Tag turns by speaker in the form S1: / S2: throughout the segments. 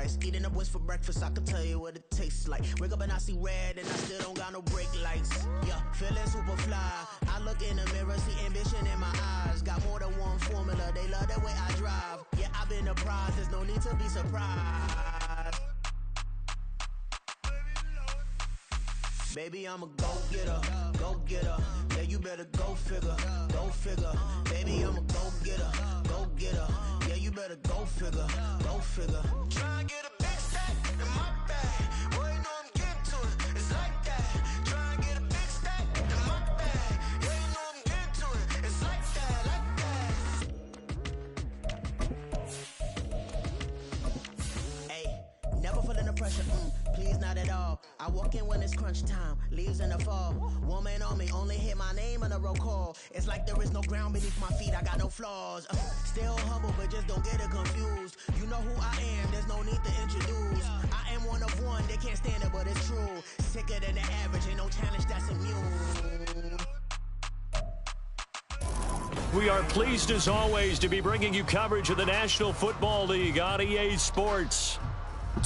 S1: nights. Eating up wings for breakfast, I can tell you what it tastes like. Wake up and I see red and I still don't got no brake lights. Yeah, feeling super fly. I look in the mirror, see ambition in my eyes. Got more than one formula, they love the way I drive. Yeah, I've been a prize, there's no need to be surprised. Baby, I'm a go-getter, go-getter. Yeah, you better go figure, go figure. Baby, I'm a go-getter, go-getter. Yeah, you better go figure, go figure. Try and get a big stack in my bag. Boy, you know I'm getting to it, it's like that. Try and get a big stack in my bag. Yeah, you know I'm getting to it, it's like that, Hey, never feeling the pressure, please not at all. I walk in when it's crunch time, leaves in the fall. Woman on me, only hit my name on a roll call. It's like there is no ground beneath my feet, I got no flaws. Still humble, but just don't get it confused. You know who I am, there's no need to introduce. I am one of one, they can't stand it, but it's true. Sicker than the average, ain't no challenge that's immune.
S2: We are pleased as always to be bringing you coverage of the National Football League on EA Sports.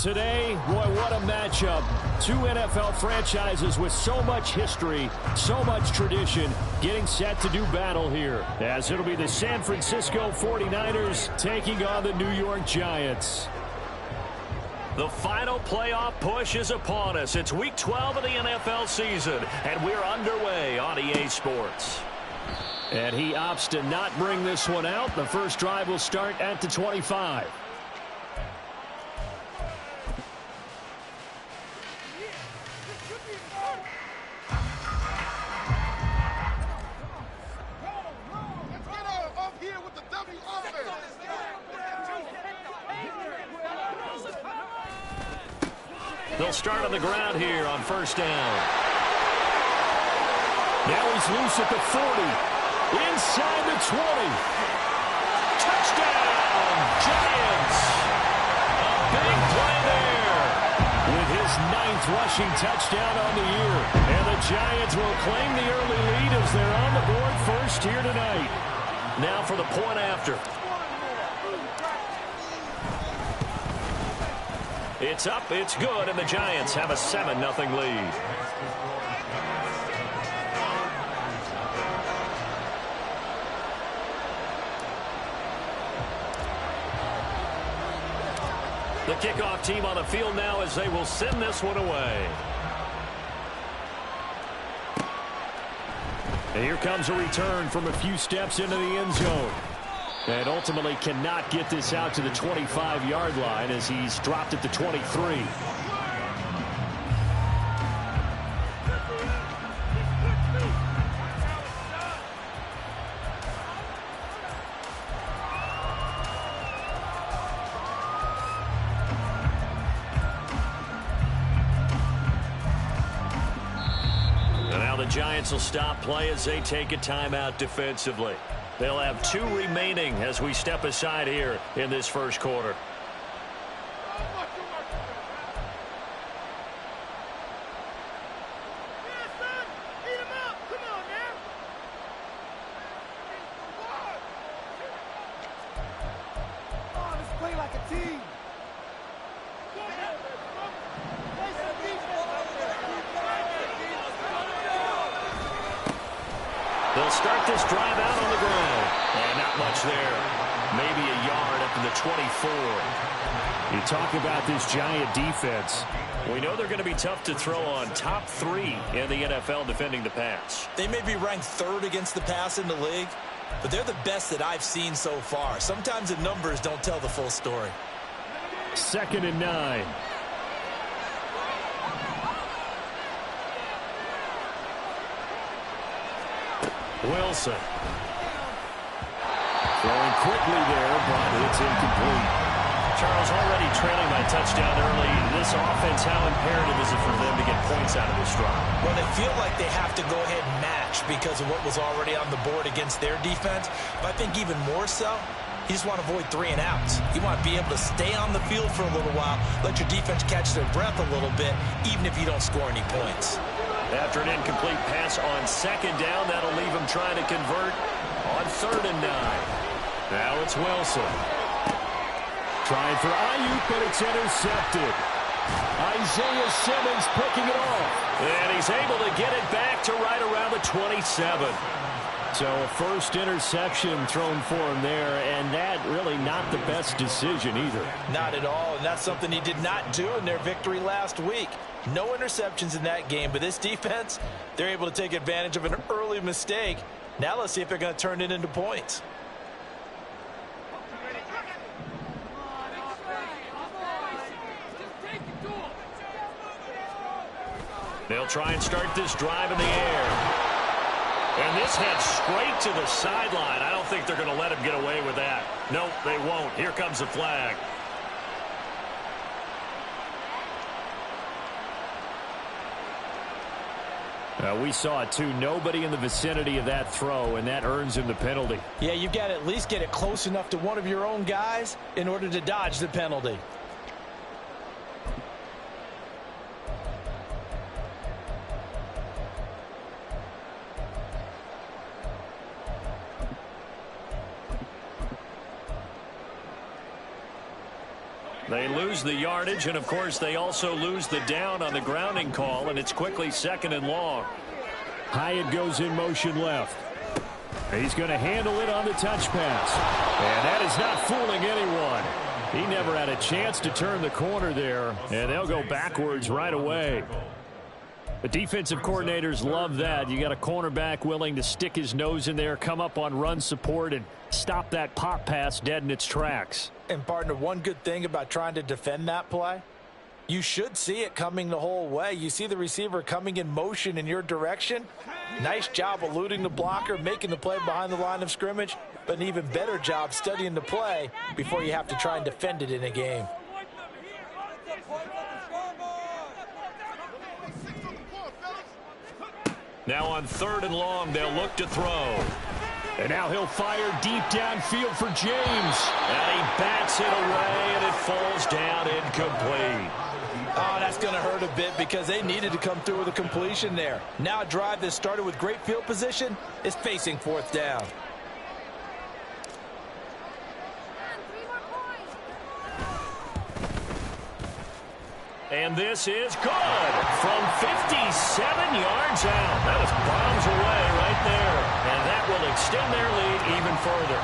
S2: Today, boy, what a matchup. Two NFL franchises with so much history, so much tradition, getting set to do battle here, as it'll be the San Francisco 49ers taking on the New York Giants. The final playoff push is upon us. It's Week 12 of the NFL season, and we're underway on EA Sports. And he opts to not bring this one out. The first drive will start at the 25. They'll start on the ground here on first down. Now he's loose at the 40. Inside the 20. Touchdown, Giants. A big play there. With his 9th rushing touchdown on the year. And the Giants will claim the early lead as they're on the board first here tonight. Now for the point after. It's up, it's good, and the Giants have a 7-0 lead. The kickoff team on the field now as they will send this one away. And here comes a return from a few steps into the end zone. And ultimately cannot get this out to the 25-yard line as he's dropped at the 23. And now the Giants will stop play as they take a timeout defensively. They'll have 2 remaining as we step aside here in this first quarter. They'll start this drive out on the ground. And not much there. Maybe a yard up to the 24. You talk about this Giant defense. We know they're going to be tough to throw on. Top 3 in the NFL defending the pass.
S3: They may be ranked 3rd against the pass in the league, but they're the best that I've seen so far. Sometimes the numbers don't tell the full story.
S2: 2nd and 9. Wilson. Throwing quickly there, but it's incomplete. Charles, already trailing by touchdown early. This offense, how imperative is it for them to get points out of this drive?
S3: Well, they feel like they have to go ahead and match because of what was already on the board against their defense. But I think even more so, you just want to avoid 3 and outs. You want to be able to stay on the field for a little while, let your defense catch their breath a little bit, even if you don't score any points.
S2: After an incomplete pass on 2nd down, that'll leave him trying to convert on 3rd and 9. Now it's Wilson. Trying for Ayuk, but it's intercepted. Isaiah Simmons picking it off. And he's able to get it back to right around the 27. So a first interception thrown for him there, and that really not the best decision either.
S3: Not at all, and that's something he did not do in their victory last week. No interceptions in that game, but this defense, they're able to take advantage of an early mistake. Now let's see if they're going to turn it into points.
S2: They'll try and start this drive in the air. And this heads straight to the sideline. I don't think they're going to let him get away with that. Nope, they won't. Here comes the flag. We saw it too. Nobody in the vicinity of that throw, and that earns him the penalty.
S3: Yeah, you've got to at least get it close enough to one of your own guys in order to dodge the penalty.
S2: They lose the yardage, and of course they also lose the down on the grounding call, and it's quickly 2nd and long. Hyatt goes in motion left. He's going to handle it on the touch pass. And that is not fooling anyone. He never had a chance to turn the corner there, and they'll go backwards right away. The defensive coordinators love that. You got a cornerback willing to stick his nose in there, come up on run support, and stop that pop pass dead in its tracks.
S3: And, partner, one good thing about trying to defend that play, you should see it coming the whole way. You see the receiver coming in motion in your direction. Nice job eluding the blocker, making the play behind the line of scrimmage, but an even better job studying the play before you have to try and defend it in a game.
S2: Now on 3rd and long, they'll look to throw. And now he'll fire deep downfield for James. And he bats it away, and it falls down incomplete.
S3: Oh, that's going to hurt a bit because they needed to come through with a completion there. Now a drive that started with great field position is facing 4th down.
S2: And this is good from 57 yards out. That was bombs away right there. And that will extend their lead even further.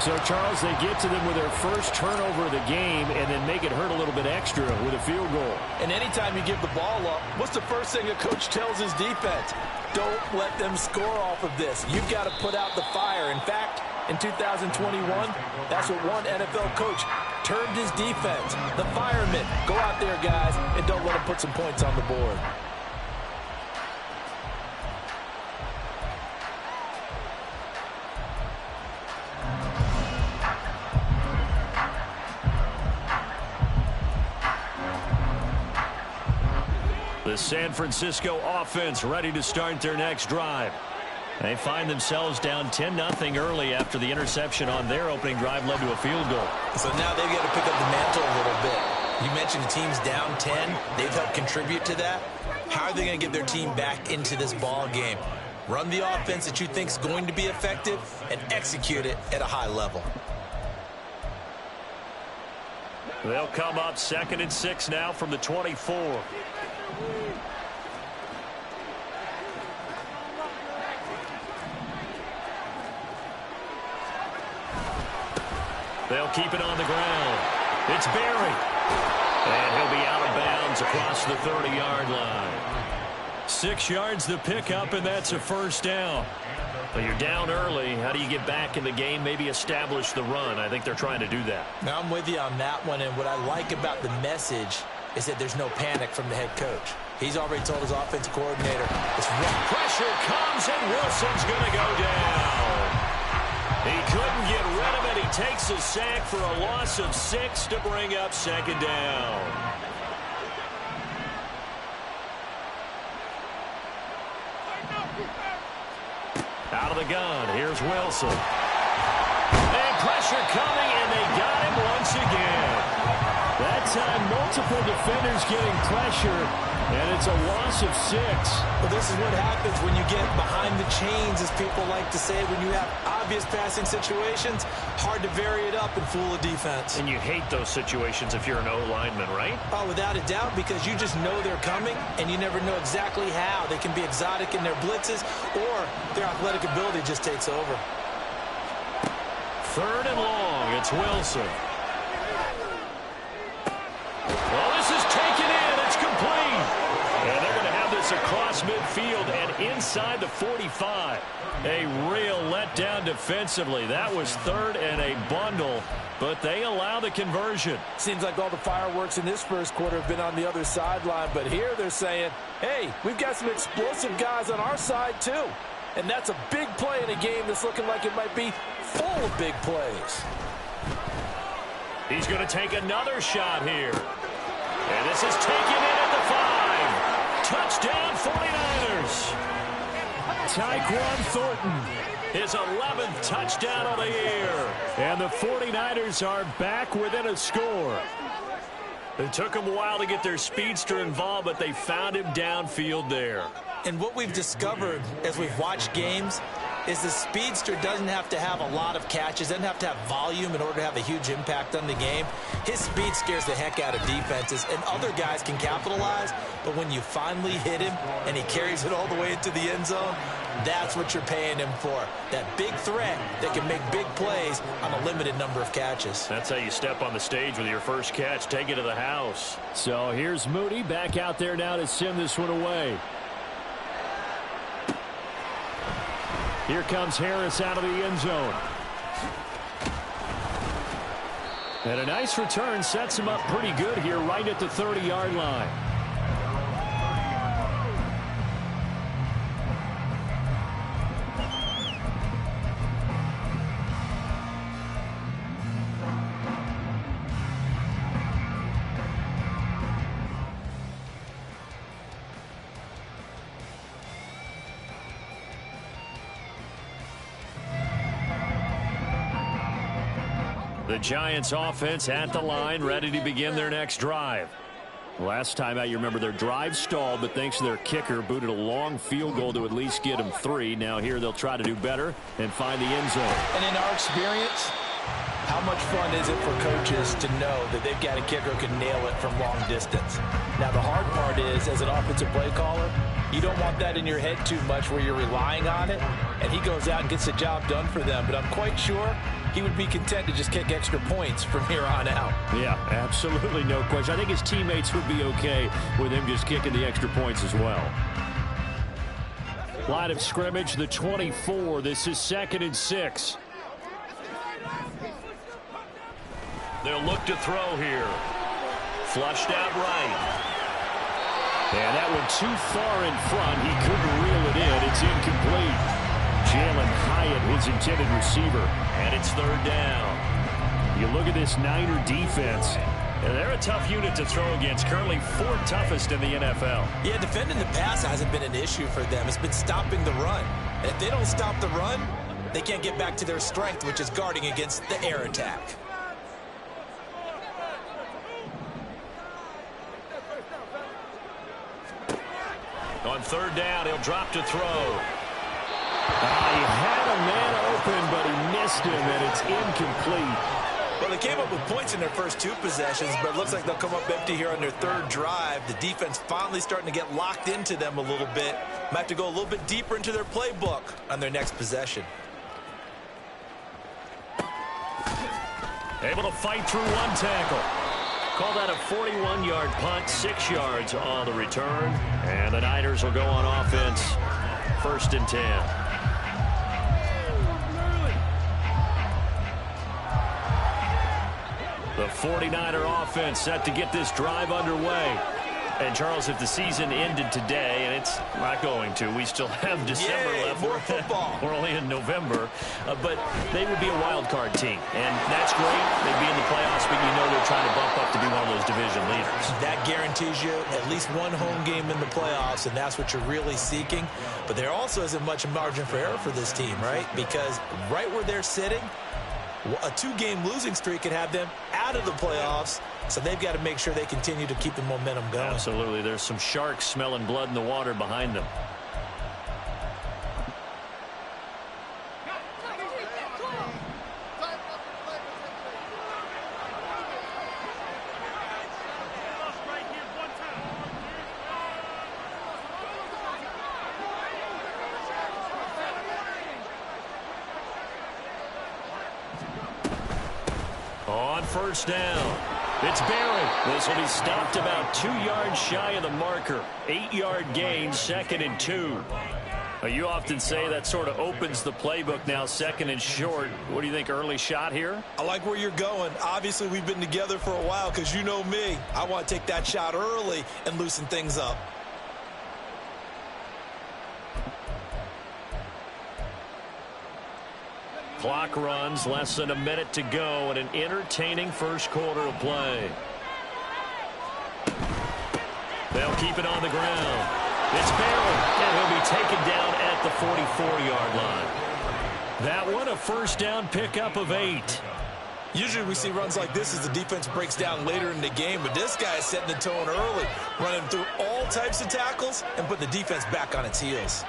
S2: So, Charles, they get to them with their first turnover of the game and then make it hurt a little bit extra with a field goal.
S3: And anytime you give the ball up, what's the first thing a coach tells his defense? Don't let them score off of this. You've got to put out the fire. In fact, in 2021, that's what one NFL coach termed his defense. The firemen. Go out there, guys, and don't let them put some points on the board.
S2: The San Francisco offense ready to start their next drive. They find themselves down 10-0 early after the interception on their opening drive led to a field goal.
S3: So now they've got to pick up the mantle a little bit. You mentioned the team's down 10. They've helped contribute to that. How are they going to get their team back into this ball game? Run the offense that you think is going to be effective and execute it at a high level.
S2: They'll come up 2nd and 6 now from the 24. They'll keep it on the ground. It's Berry. And he'll be out of bounds across the 30-yard line. 6 yards the pickup, and that's a first down. Well, you're down early. How do you get back in the game, maybe establish the run? I think they're trying to do that.
S3: Now, I'm with you on that one, and what I like about the message is that there's no panic from the head coach. He's already told his offensive coordinator.
S2: Pressure comes, and Wilson's going to go down. He couldn't get rid of it. He takes a sack for a loss of 6 to bring up 2nd down. Out of the gun, here's Wilson. And pressure coming, and they got him once again. That time, multiple defenders getting pressure, and it's a loss of 6.
S3: Well, this is what happens when you get behind the chains, as people like to say. When you have obvious passing situations, hard to vary it up and fool a defense.
S2: And you hate those situations if you're an O-lineman, right?
S3: Oh, without a doubt, because you just know they're coming, and you never know exactly how. They can be exotic in their blitzes, or their athletic ability just takes over.
S2: 3rd and long. It's Wilson. Well, this is taken in. It's complete. And they're going to have this across midfield and inside the 45. A real letdown defensively. That was 3rd and a bundle, but they allow the conversion.
S3: Seems like all the fireworks in this first quarter have been on the other sideline, but here they're saying, hey, we've got some explosive guys on our side too. And that's a big play in a game that's looking like it might be full of big plays.
S2: He's going to take another shot here. And this is taken in at the 5. Touchdown 49ers. Tyquan Thornton, his 11th touchdown of the year. And the 49ers are back within a score. It took them a while to get their speedster involved, but they found him downfield there.
S3: And what we've discovered as we've watched games is the speedster doesn't have to have a lot of catches, doesn't have to have volume in order to have a huge impact on the game. His speed scares the heck out of defenses, and other guys can capitalize, but when you finally hit him and he carries it all the way into the end zone, that's what you're paying him for. That big threat that can make big plays on a limited number of catches.
S2: That's how you step on the stage with your first catch. Take it to the house. So here's Moody back out there now to send this one away. Here comes Harris out of the end zone. And a nice return sets him up pretty good here right at the 30-yard line. The Giants offense at the line, ready to begin their next drive. Last time out, you remember their drive stalled, but thanks to their kicker, booted a long field goal to at least get them 3. Now here they'll try to do better and find the end zone.
S3: And in our experience, how much fun is it for coaches to know that they've got a kicker who can nail it from long distance? Now the hard part is, as an offensive play caller, you don't want that in your head too much where you're relying on it, and he goes out and gets the job done for them. But I'm quite sure he would be content to just kick extra points from here on out.
S2: Yeah, absolutely no question. I think his teammates would be okay with him just kicking the extra points as well. Line of scrimmage, the 24. This is 2nd and 6. They'll look to throw here. Flushed out right. And that one too far in front. He couldn't reel it in. It's incomplete. Jalen Hyatt, his intended receiver, and it's 3rd down. You look at this Niner defense, and they're a tough unit to throw against, currently 4th toughest in the NFL.
S3: Yeah, defending the pass hasn't been an issue for them. It's been stopping the run. And if they don't stop the run, they can't get back to their strength, which is guarding against the air attack.
S2: On 3rd down, he'll drop to throw. He had a man open, but he missed him, and it's incomplete.
S3: Well, they came up with points in their first 2 possessions, but it looks like they'll come up empty here on their 3rd drive. The defense finally starting to get locked into them a little bit. Might have to go a little bit deeper into their playbook on their next possession.
S2: Able to fight through 1 tackle. Call that a 41-yard punt, 6 yards on the return. And the Niners will go on offense, 1st and 10. The 49er offense set to get this drive underway. And, Charles, if the season ended today, and it's not going to, we still have December left.
S3: More football.
S2: We're only in November. But they would be a wild card team. And that's great. They'd be in the playoffs, but you know they're trying to bump up to be one of those division leaders. That
S3: guarantees you at least 1 home game in the playoffs, and that's what you're really seeking. But there also isn't much margin for error for this team, right? Because right where they're sitting, a 2-game losing streak could have them out out of the playoffs, so they've got to make sure they continue to keep the momentum going.
S2: Absolutely. There's some sharks smelling blood in the water behind them. On first down, it's Barry. This will be stopped about 2 yards shy of the marker. 8-yard gain, 2nd and 2. You often say that sort of opens the playbook now, 2nd and short. What do you think, early shot here?
S3: I like where you're going. Obviously, we've been together for a while because you know me. I want to take that shot early and loosen things up.
S2: Clock runs, less than a minute to go, and an entertaining first quarter of play. They'll keep it on the ground. It's Barry, and he'll be taken down at the 44-yard line. That one, a first down pickup of 8.
S3: Usually we see runs like this as the defense breaks down later in the game, but this guy is setting the tone early, running through all types of tackles and putting the defense back on its heels.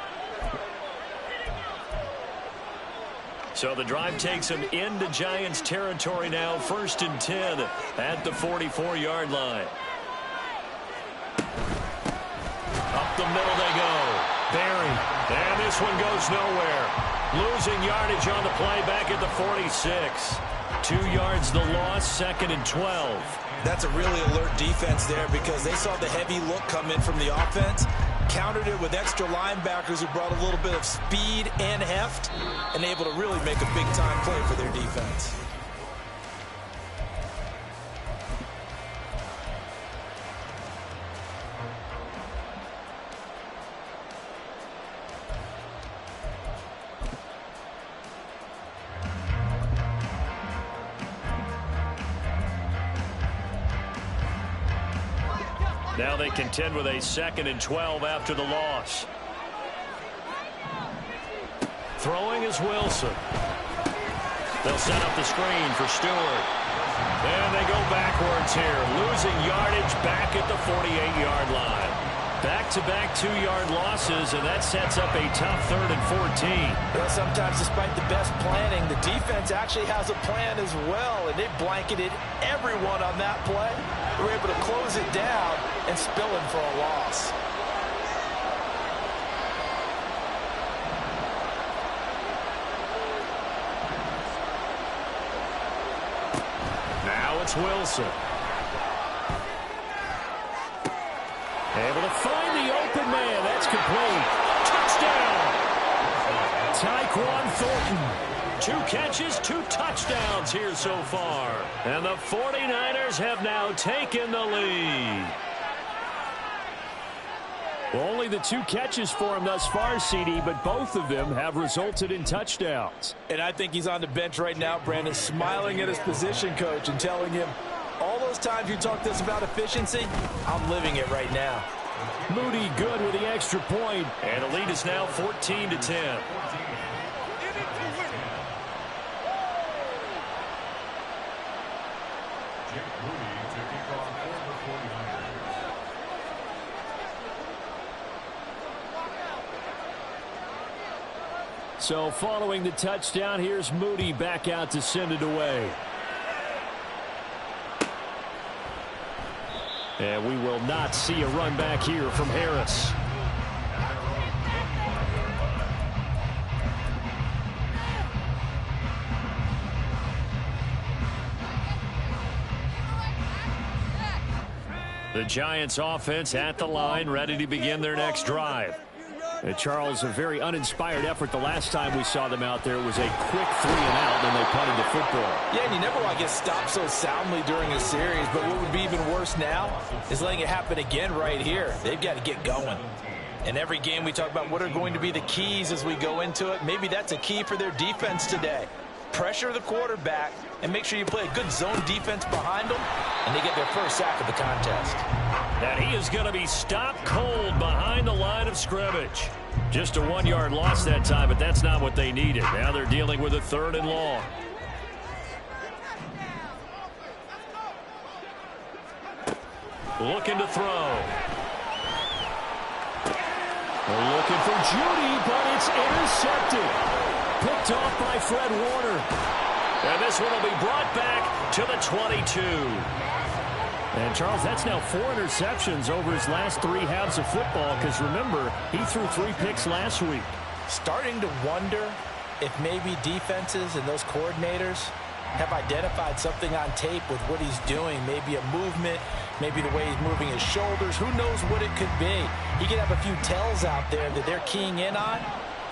S2: So the drive takes them into Giants territory now, 1st and 10 at the 44-yard line. Up the middle they go. Barry, and this one goes nowhere. Losing yardage on the play back at the 46. 2 yards the loss, 2nd and 12.
S3: That's a really alert defense there because they saw the heavy look come in from the offense, countered it with extra linebackers who brought a little bit of speed and heft, and able to really make a big-time play for their defense.
S2: Now they contend with a 2nd and 12 after the loss. Throwing is Wilson. They'll set up the screen for Stewart. And they go backwards here, losing yardage back at the 48-yard line. Back-to-back 2-yard losses, and that sets up a tough 3rd and 14.
S3: Well, sometimes despite the best planning, the defense actually has a plan as well, and they blanketed everyone on that play. They were able to close it down and spill in for a loss.
S2: Now it's Wilson. Able to find the open man. That's complete. Touchdown. Tyquan Thornton. 2 catches, 2 touchdowns here so far. And the 49ers have now taken the lead. Well, only the 2 catches for him thus far, CD, but both of them have resulted in touchdowns.
S3: And I think he's on the bench right now, Brandon, smiling at his position coach and telling him, all those times you talked to us about efficiency, I'm living it right now.
S2: Moody good with the extra point, and the lead is now 14-10. So following the touchdown, here's Moody back out to send it away. And we will not see a run back here from Harris. The Giants offense at the line, ready to begin their next drive. Charles, a very uninspired effort the last time we saw them out there. It was a quick 3 and out, and they punted the football.
S3: Yeah, and you never want to get stopped so soundly during a series, but what would be even worse now is letting it happen again right here. They've got to get going. In every game we talk about what are going to be the keys as we go into it. Maybe that's a key for their defense today. Pressure the quarterback and make sure you play a good zone defense behind them, and they get their first sack of the contest.
S2: And he is going to be stopped cold behind the line of scrimmage. Just a 1-yard loss that time, but that's not what they needed. Now they're dealing with a 3rd and long. looking to throw. Looking for Judy, but it's intercepted. Picked off by Fred Warner. And this one will be brought back to the 22. And, Charles, that's now 4 interceptions over his last 3 halves of football because, remember, he threw 3 picks last week.
S3: Starting to wonder if maybe defenses and those coordinators have identified something on tape with what he's doing. Maybe a movement, maybe the way he's moving his shoulders. Who knows what it could be? He could have a few tells out there that they're keying in on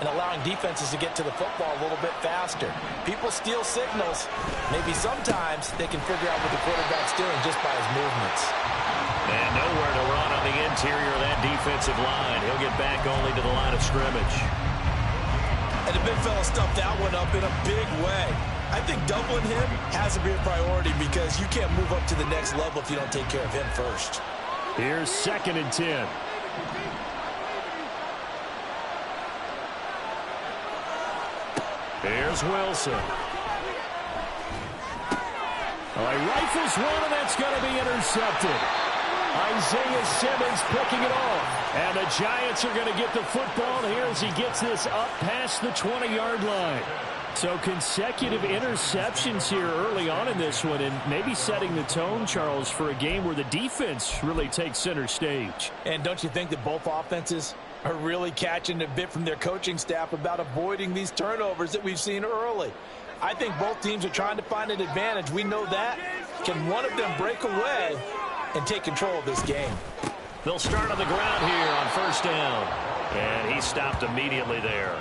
S3: and allowing defenses to get to the football a little bit faster. People steal signals. Maybe sometimes they can figure out what the quarterback's doing just by his movements.
S2: And nowhere to run on the interior of that defensive line. He'll get back only to the line of scrimmage.
S3: And the big fella stuffed that one up in a big way. I think doubling him has to be a priority because you can't move up to the next level if you don't take care of him first.
S2: Here's 2nd and 10. Here's Wilson. Oh, he rifles one, and that's going to be intercepted. Isaiah Simmons picking it off. And the Giants are going to get the football here as he gets this up past the 20-yard line. So consecutive interceptions here early on in this one, and maybe setting the tone, Charles, for a game where the defense really takes center stage.
S3: And don't you think that both offenses are really catching a bit from their coaching staff about avoiding these turnovers that we've seen early? I think both teams are trying to find an advantage. We know that. Can one of them break away and take control of this game?
S2: They'll start on the ground here on 1st down. And he stopped immediately there.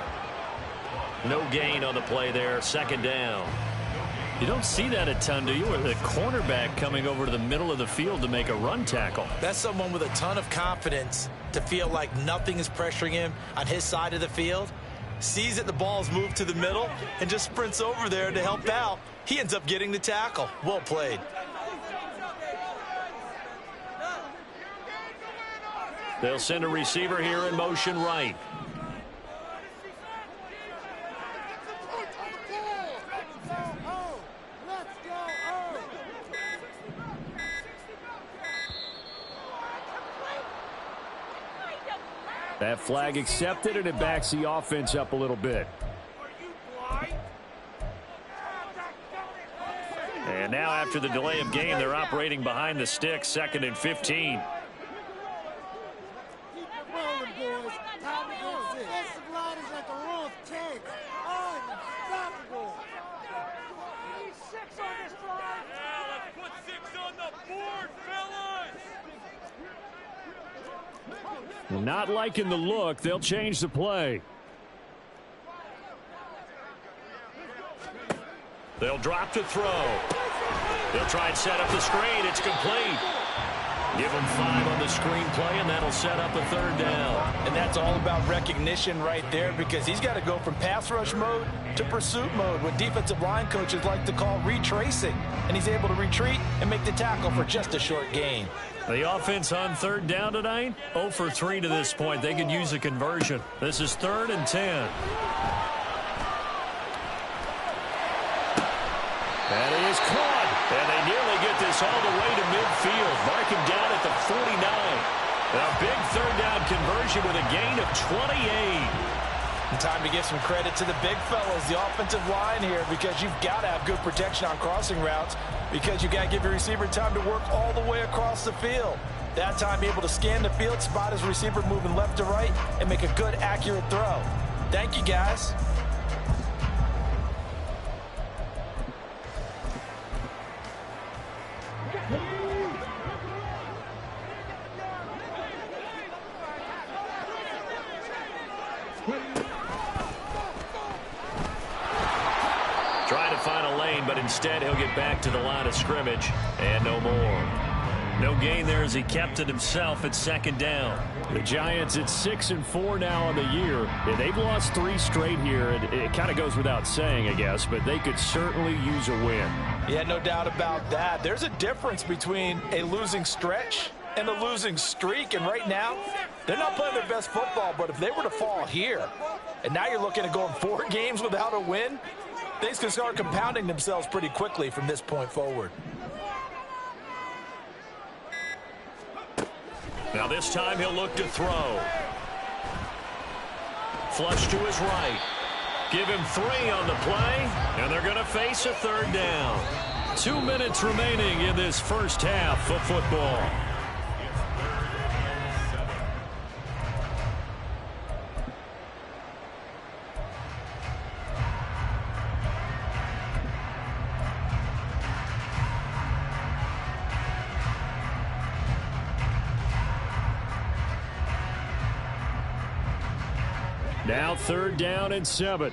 S2: No gain on the play there. 2nd down. You don't see that a ton, do you? With the cornerback coming over to the middle of the field to make a run tackle.
S3: That's someone with a ton of confidence to feel like nothing is pressuring him on his side of the field. Sees that the ball is moved to the middle and just sprints over there to help out. He ends up getting the tackle. Well played.
S2: They'll send a receiver here in motion right. That flag accepted, and it backs the offense up a little bit. And now after the delay of game, they're operating behind the sticks, 2nd and 15. Not liking the look. They'll change the play. They'll drop to throw. They'll try and set up the screen. It's complete. Give them 5 on the screen play, and that'll set up a 3rd down.
S3: And that's all about recognition right there because he's got to go from pass rush mode to pursuit mode, what defensive line coaches like to call retracing. And he's able to retreat and make the tackle for just a short gain.
S2: The offense on 3rd down tonight, 0 for 3 to this point. They could use a conversion. This is 3rd and 10. And he is caught. And they nearly get this all the way to midfield. Mark him down at the 49. A big 3rd down conversion with a gain of 28.
S3: And time to give some credit to the big fellas, the offensive line here, because you've got to have good protection on crossing routes because you got to give your receiver time to work all the way across the field. That time able to scan the field, spot his receiver moving left to right, and make a good, accurate throw. Thank you, guys.
S2: Trying to find a lane, but instead he'll get back to the line of scrimmage and no more. No gain there as he kept it himself at 2nd down. The Giants at 6-4 now on the year. Yeah, they've lost 3 straight here. It kind of goes without saying, I guess, but they could certainly use a win.
S3: Yeah, no doubt about that. There's a difference between a losing stretch and a losing streak, and right now, they're not playing their best football, but if they were to fall here, and now you're looking at going 4 games without a win, things can start compounding themselves pretty quickly from this point forward.
S2: Now this time he'll look to throw. Flush to his right. Give him 3 on the play, and they're going to face a third down. 2 minutes remaining in this first half of football. Now 3rd down and 7.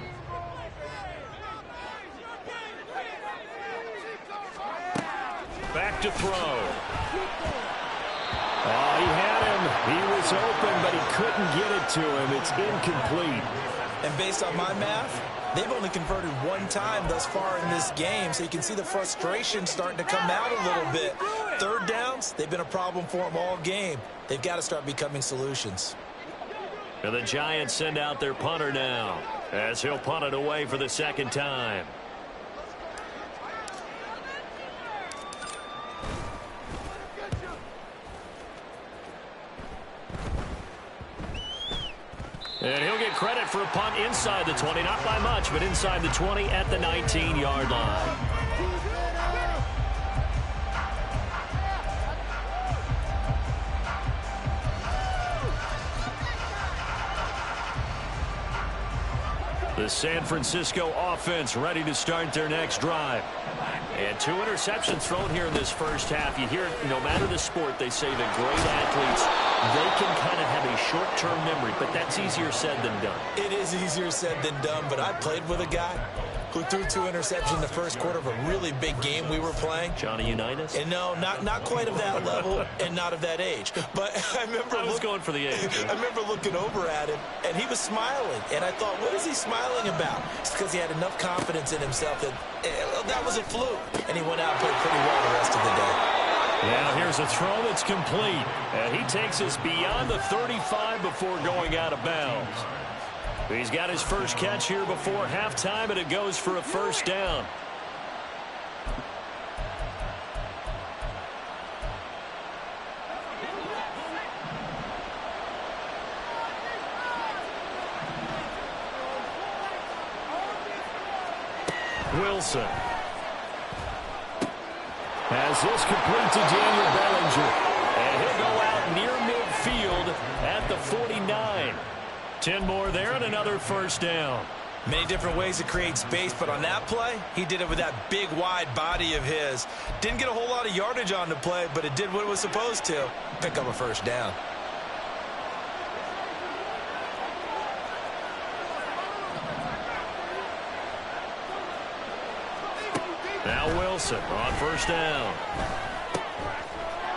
S2: Back to throw. Oh, he had him. He was open, but he couldn't get it to him. It's incomplete.
S3: And based on my math, they've only converted 1 time thus far in this game, so you can see the frustration starting to come out a little bit. 3rd downs, they've been a problem for them all game. They've got to start becoming solutions.
S2: And the Giants send out their punter now, as he'll punt it away for the 2nd time. And he'll get credit for a punt inside the 20, not by much, but inside the 20 at the 19-yard line. The San Francisco offense ready to start their next drive. And 2 interceptions thrown here in this first half. You hear, no matter the sport, they say that great athletes, they can kind of have a short-term memory, but that's easier said than done.
S3: It is easier said than done, but I played with a guy who threw 2 interceptions in the first quarter of a really big game we were playing.
S2: Johnny Unitas?
S3: And no, not quite of that level and not of that age. But I remember...
S2: I was going for the age.
S3: I remember looking over at him, and he was smiling. And I thought, what is he smiling about? It's because he had enough confidence in himself that that was a fluke. And he went out and played pretty well the rest of the day.
S2: Now here's a throw that's complete. And he takes us beyond the 35 before going out of bounds. He's got his first catch here before halftime, and it goes for a 1st down. Wilson has this complete to Daniel Bellinger. And he'll go out near midfield at the 49. 10 more there and another 1st down.
S3: Many different ways to create space, but on that play, he did it with that big, wide body of his. Didn't get a whole lot of yardage on the play, but it did what it was supposed to. Pick up a 1st down.
S2: Now Wilson on 1st down.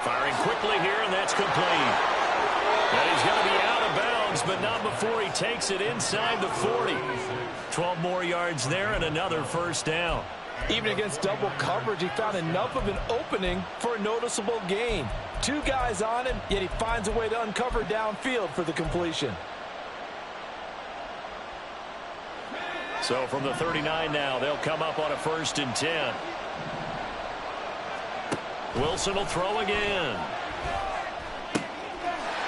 S2: Firing quickly here, and that's complete. And he's going to be out of bounds, but not before he takes it inside the 40. 12 more yards there and another 1st down.
S4: Even against double coverage, he found enough of an opening for a noticeable gain. 2 guys on him, yet he finds a way to uncover downfield for the completion.
S2: So from the 39 now, they'll come up on a 1st and 10. Wilson will throw again.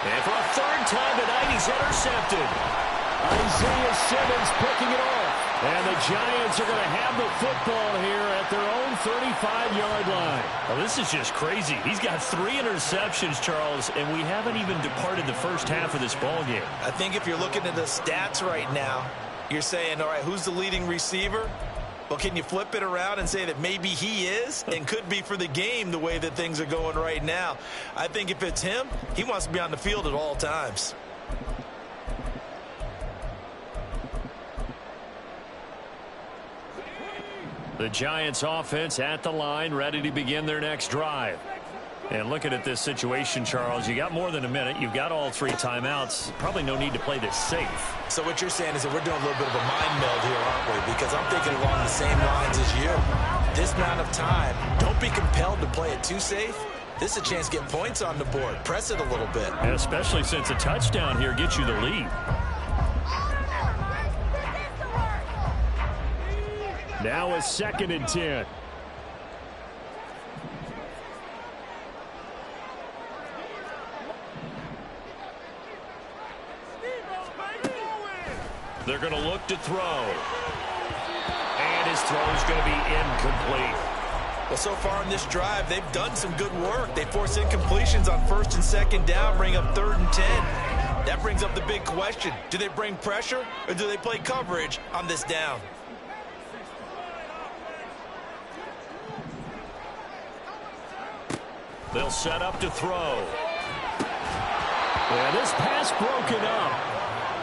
S2: And for a 3rd time tonight, he's intercepted. Isaiah Simmons picking it off. And the Giants are going to have the football here at their own 35-yard line. Well, this is just crazy. He's got 3 interceptions, Charles, and we haven't even departed the first half of this ball game.
S3: I think if you're looking at the stats right now, you're saying, all right, who's the leading receiver? Well, can you flip it around and say that maybe he is and could be for the game the way that things are going right now? I think if it's him, he wants to be on the field at all times.
S2: The Giants offense at the line, ready to begin their next drive. And looking at this situation, Charles, you got more than a minute. You've got all 3 timeouts. Probably no need to play this safe.
S3: So what you're saying is that we're doing a little bit of a mind meld here, aren't we? Because I'm thinking along the same lines as you. This amount of time, don't be compelled to play it too safe. This is a chance to get points on the board. Press it a little bit.
S2: And especially since a touchdown here gets you the lead. Now a 2nd and 10. They're going to look to throw. And his throw is going to be incomplete.
S3: Well, so far in this drive, they've done some good work. They force incompletions on 1st and 2nd down, bring up 3rd and 10. That brings up the big question. Do they bring pressure or do they play coverage on this down?
S2: They'll set up to throw. And this pass broken up.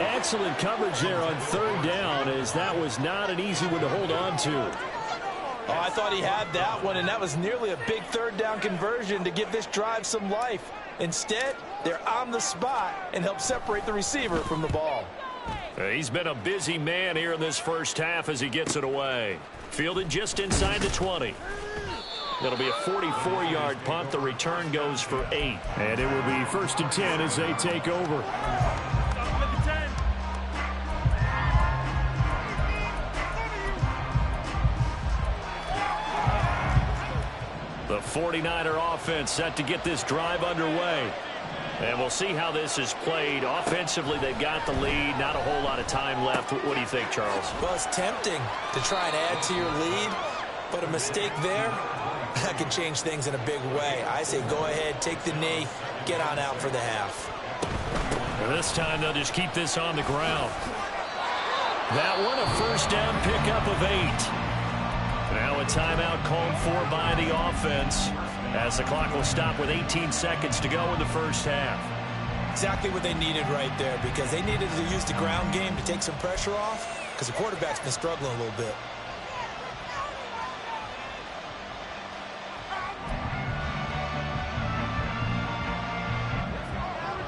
S2: Excellent coverage there on 3rd down, as that was not an easy one to hold on to.
S3: Oh, I thought he had that one, and that was nearly a big 3rd down conversion to give this drive some life. Instead, they're on the spot and help separate the receiver from the ball.
S2: He's been a busy man here in this first half as he gets it away. Fielded just inside the 20. That'll be a 44-yard punt. The return goes for 8. And it will be 1st and 10 as they take over. The 49er offense set to get this drive underway. And we'll see how this is played. Offensively, they've got the lead. Not a whole lot of time left. What do you think, Charles?
S3: Well, it's tempting to try and add to your lead, but a mistake there, that can change things in a big way. I say go ahead, take the knee, get on out for the half.
S2: And this time, they'll just keep this on the ground. That one, a 1st down pickup of 8. Now a timeout called for by the offense, as the clock will stop with 18 seconds to go in the first half.
S3: Exactly what they needed right there, because they needed to use the ground game to take some pressure off, because the quarterback's been struggling a little bit.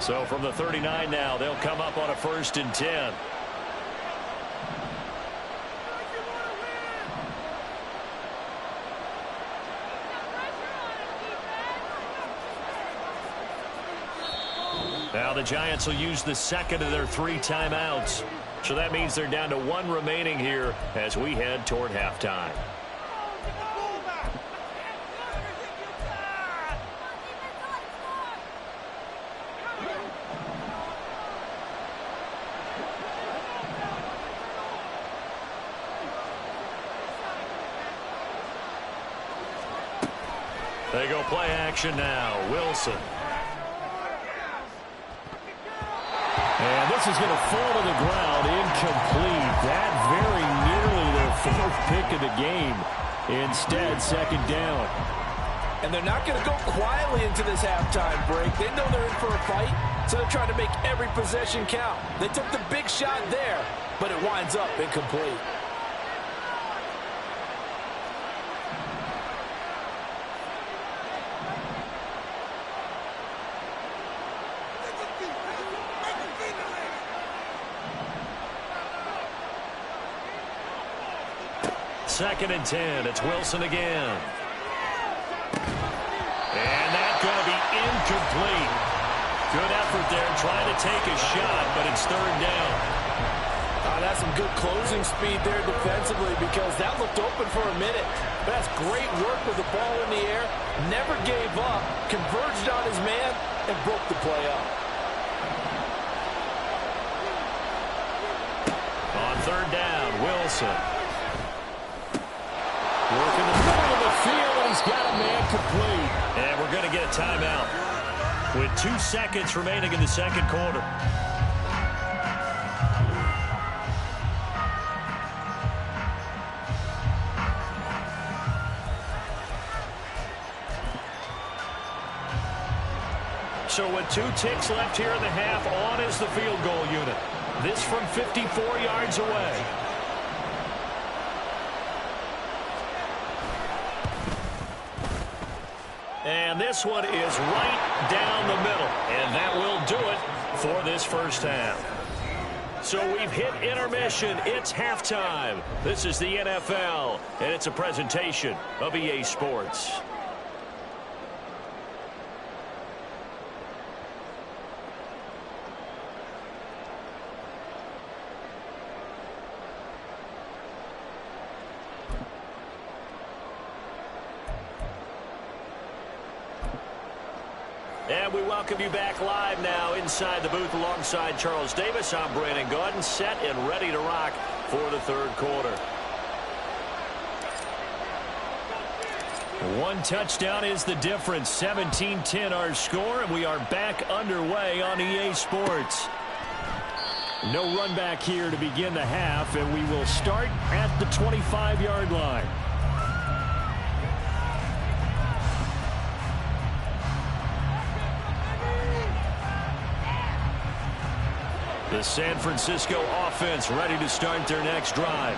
S2: So from the 39 now, they'll come up on a 1st and 10. Now the Giants will use the 2nd of their 3 timeouts. So that means they're down to 1 remaining here as we head toward halftime. They go play action now. Wilson. And this is going to fall to the ground, incomplete. That very nearly their 4th pick of the game. Instead, 2nd down.
S4: And they're not going to go quietly into this halftime break. They know they're in for a fight, so they're trying to make every possession count. They took the big shot there, but it winds up incomplete.
S2: Second and 10. It's Wilson again. And that's going to be incomplete. Good effort there trying to take a shot, but it's 3rd down.
S4: That's some good closing speed there defensively, because that looked open for a minute. But that's great work with the ball in the air. Never gave up, converged on his man, and broke the play up.
S2: On 3rd down, Wilson. Working the middle of the field, and he's got a man complete. And we're going to get a timeout with 2 seconds remaining in the 2nd quarter. So with 2 ticks left here in the half, on is the field goal unit. This from 54 yards away. And this one is right down the middle. And that will do it for this first half. So we've hit intermission. It's halftime. This is the NFL, and it's a presentation of EA Sports. And we welcome you back live now inside the booth alongside Charles Davis. I'm Brandon Gaudin, set and ready to rock for the third quarter. One touchdown is the difference. 17-10 our score, and we are back underway on EA Sports. No run back here to begin the half, and we will start at the 25-yard line. The San Francisco offense ready to start their next drive.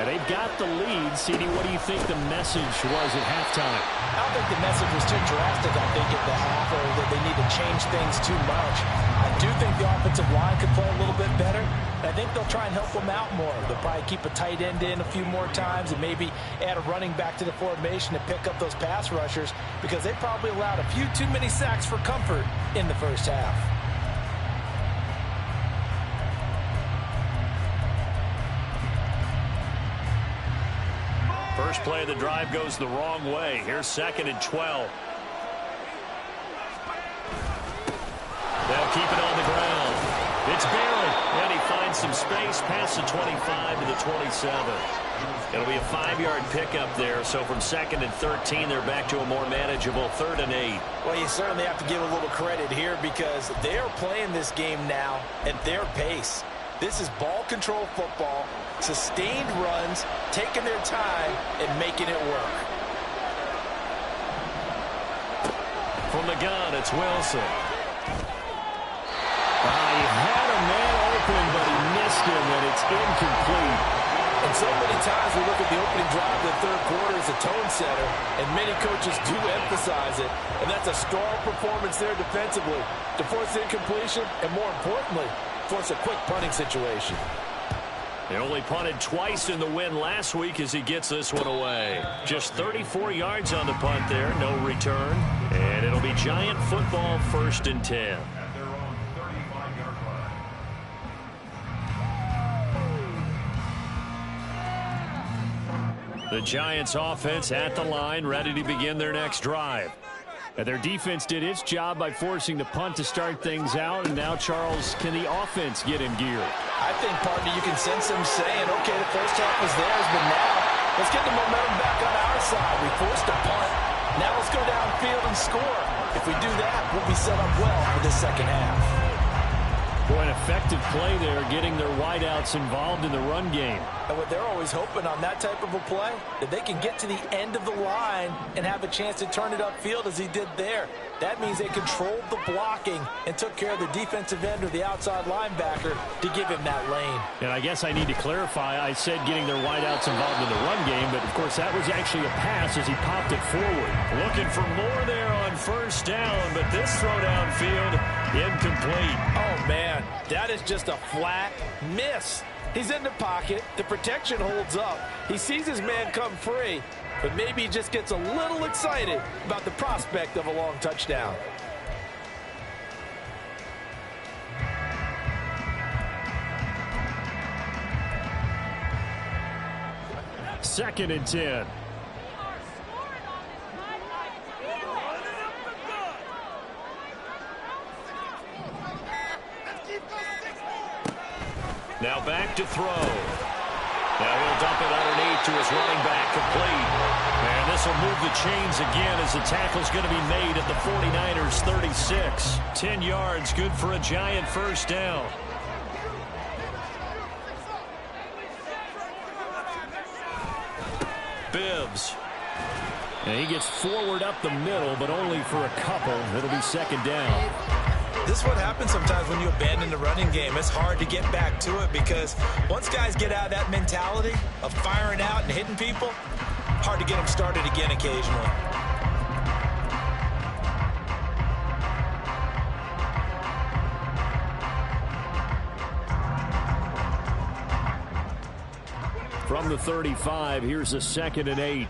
S2: And they've got the lead. CD, what do you think the message was at halftime?
S3: I don't think the message was too drastic, I think, at the half, or that they need to change things too much. I do think the offensive line could play a little bit better. I think they'll try and help them out more. They'll probably keep a tight end in a few more times and maybe add a running back to the formation to pick up those pass rushers, because they probably allowed a few too many sacks for comfort in the first half.
S2: First play of the drive goes the wrong way. Here's 2nd and 12. They'll keep it on the ground. It's Barrett, and he finds some space past the 25 to the 27. It'll be a 5-yard pickup there, so from 2nd and 13, they're back to a more manageable 3rd and 8.
S3: Well, you certainly have to give a little credit here, because they are playing this game now at their pace. This is ball control football, sustained runs, taking their time, and making it work.
S2: From the gun, it's Wilson. He had a man open, but he missed him, and it's incomplete.
S4: And so many times we look at the opening drive of the third quarter as a tone setter, and many coaches do emphasize it, and that's a strong performance there defensively to force incompletion, and more importantly, force a quick punting situation.
S2: They only punted twice in the win last week as he gets this one away. Just 34 yards on the punt there, no return. And it'll be Giant football, 1st and 10. The Giants offense at the line, ready to begin their next drive. And their defense did its job by forcing the punt to start things out. And now, Charles, can the offense get in gear?
S3: I think, partner, you can sense them saying, okay, the first half was theirs, but now let's get the momentum back on our side. We forced a punt. Now let's go downfield and score. If we do that, we'll be set up well for the second half.
S2: Boy, an effective play there, getting their wideouts involved in the run game.
S3: And what they're always hoping on that type of a play, that they can get to the end of the line and have a chance to turn it upfield as he did there. That means they controlled the blocking and took care of the defensive end or the outside linebacker to give him that lane.
S2: And I guess I need to clarify, I said getting their wideouts involved in the run game, but of course that was actually a pass as he popped it forward. Looking for more there on first down, but this throw downfield incomplete.
S4: Oh, man, that is just a flat miss. He's in the pocket. The protection holds up. He sees his man come free, but maybe he just gets a little excited about the prospect of a long touchdown.
S2: Second and 10. Now back to throw. Now he'll dump it underneath to his running back, complete. And this will move the chains again as the tackle's going to be made at the 49ers 36. 10 yards, good for a Giant first down. Bibbs. And he gets forward up the middle, but only for a couple. It'll be 2nd down.
S3: This is what happens sometimes when you abandon the running game. It's hard to get back to it, because once guys get out of that mentality of firing out and hitting people, hard to get them started again occasionally.
S2: From the 35, here's a 2nd and 8.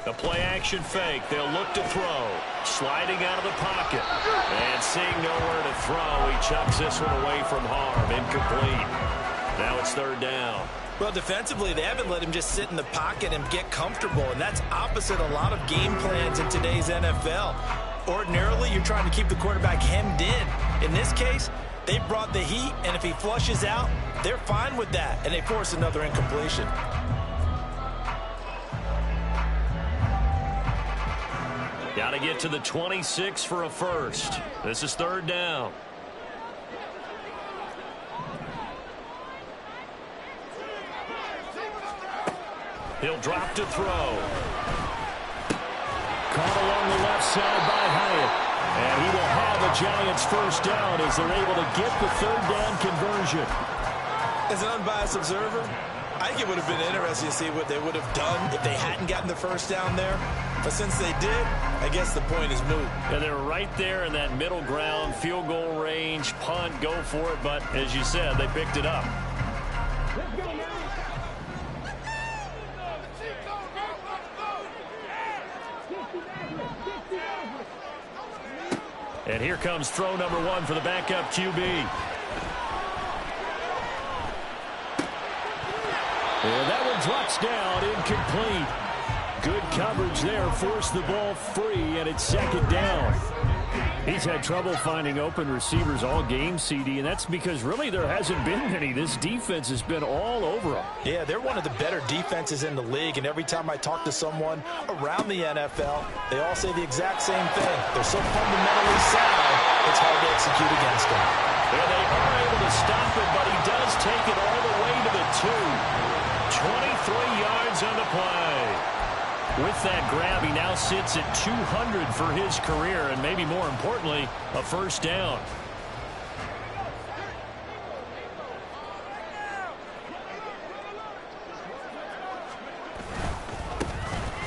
S2: The play-action fake. They'll look to throw. Sliding out of the pocket. And seeing nowhere to throw, he chucks this one away from harm. Incomplete. Now it's third down.
S3: Well, defensively, they haven't let him just sit in the pocket and get comfortable, and that's opposite a lot of game plans in today's NFL. Ordinarily, you're trying to keep the quarterback hemmed in. In this case, they brought the heat, and if he flushes out, they're fine with that, and they force another incompletion.
S2: Got to get to the 26 for a first. This is third down. He'll drop to throw. Caught along the left side by Hyatt. And he will have a Giants first down as they're able to get the third down conversion.
S3: As an unbiased observer, I think it would have been interesting to see what they would have done if they hadn't gotten the first down there. But since they did, I guess the point is moot.
S2: And they're right there in that middle ground, field goal range, punt, go for it. But as you said, they picked it up. And here comes throw number one for the backup QB. And that one drops down, incomplete. Good coverage there, forced the ball free, and it's second down. He's had trouble finding open receivers all game, CD, and that's because really there hasn't been many. This defense has been all over them.
S3: Yeah, they're one of the better defenses in the league, and every time I talk to someone around the NFL, they all say the exact same thing. They're so fundamentally sound, it's hard to execute against them.
S2: And they are able to stop it, but he does take it all the way to the 2. 23 yards on the play. With that grab, he now sits at 200 for his career, and maybe more importantly, a first down.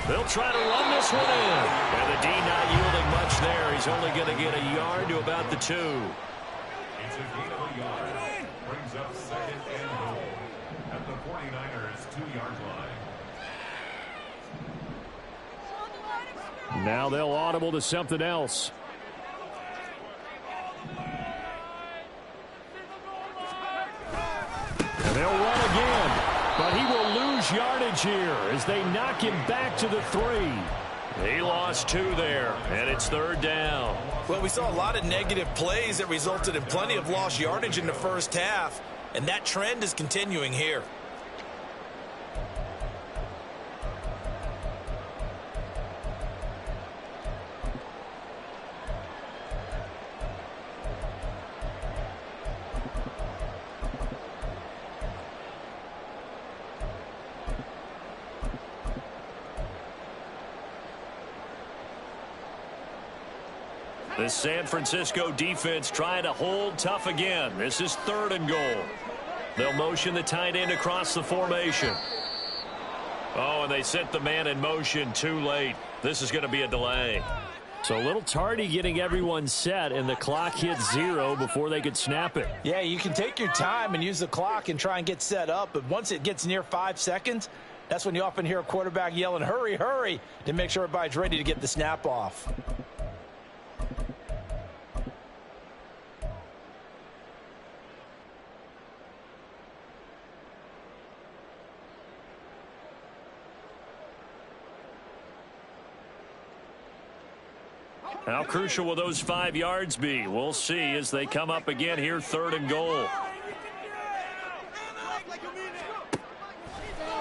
S2: They'll try to run this one in. And the D not yielding much there. He's only going to get a yard to about the 2.
S5: It's a gain of a yard. Brings up second and goal at the 49ers' 2-yard line.
S2: Now they'll audible to something else. And they'll run again. But he will lose yardage here as they knock him back to the 3. He lost 2 there, and it's third down.
S3: Well, we saw a lot of negative plays that resulted in plenty of lost yardage in the first half, and that trend is continuing here.
S2: The San Francisco defense trying to hold tough again. This is third and goal. They'll motion the tight end across the formation. Oh, and they sent the man in motion too late. This is going to be a delay. So a little tardy getting everyone set, and the clock hits 0 before they could snap it.
S3: Yeah, you can take your time and use the clock and try and get set up, but once it gets near 5 seconds, that's when you often hear a quarterback yelling, "Hurry, hurry," to make sure everybody's ready to get the snap off.
S2: How crucial will those 5 yards be? We'll see as they come up again here, third and goal.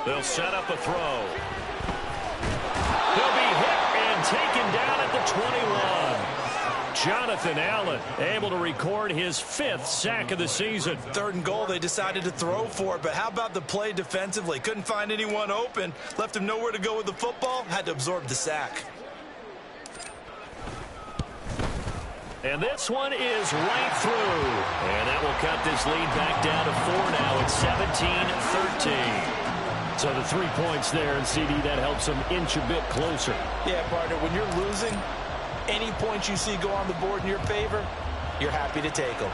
S2: They'll set up a throw. He'll be hit and taken down at the 21. Jonathan Allen able to record his 5th sack of the season.
S3: Third and goal, they decided to throw for it, but how about the play defensively? Couldn't find anyone open, left him nowhere to go with the football, had to absorb the sack.
S2: And this one is right through. And that will cut this lead back down to 4 now. It's 17-13. So the 3 points there, and CD, that helps them inch a bit closer.
S3: Yeah, partner, when you're losing, any points you see go on the board in your favor, you're happy to take them.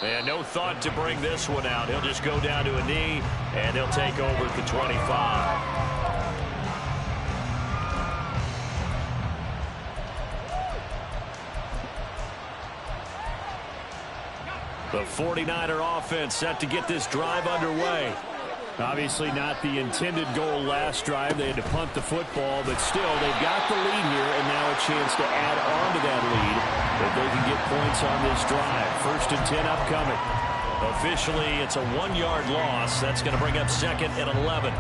S2: And no thought to bring this one out. He'll just go down to a knee, and he'll take over at the 25. The 49er offense set to get this drive underway. Obviously not the intended goal last drive. They had to punt the football, but still they've got the lead here and now a chance to add on to that lead if they can get points on this drive. 1st and 10 upcoming. Officially, it's a 1-yard loss. That's going to bring up 2nd and 11.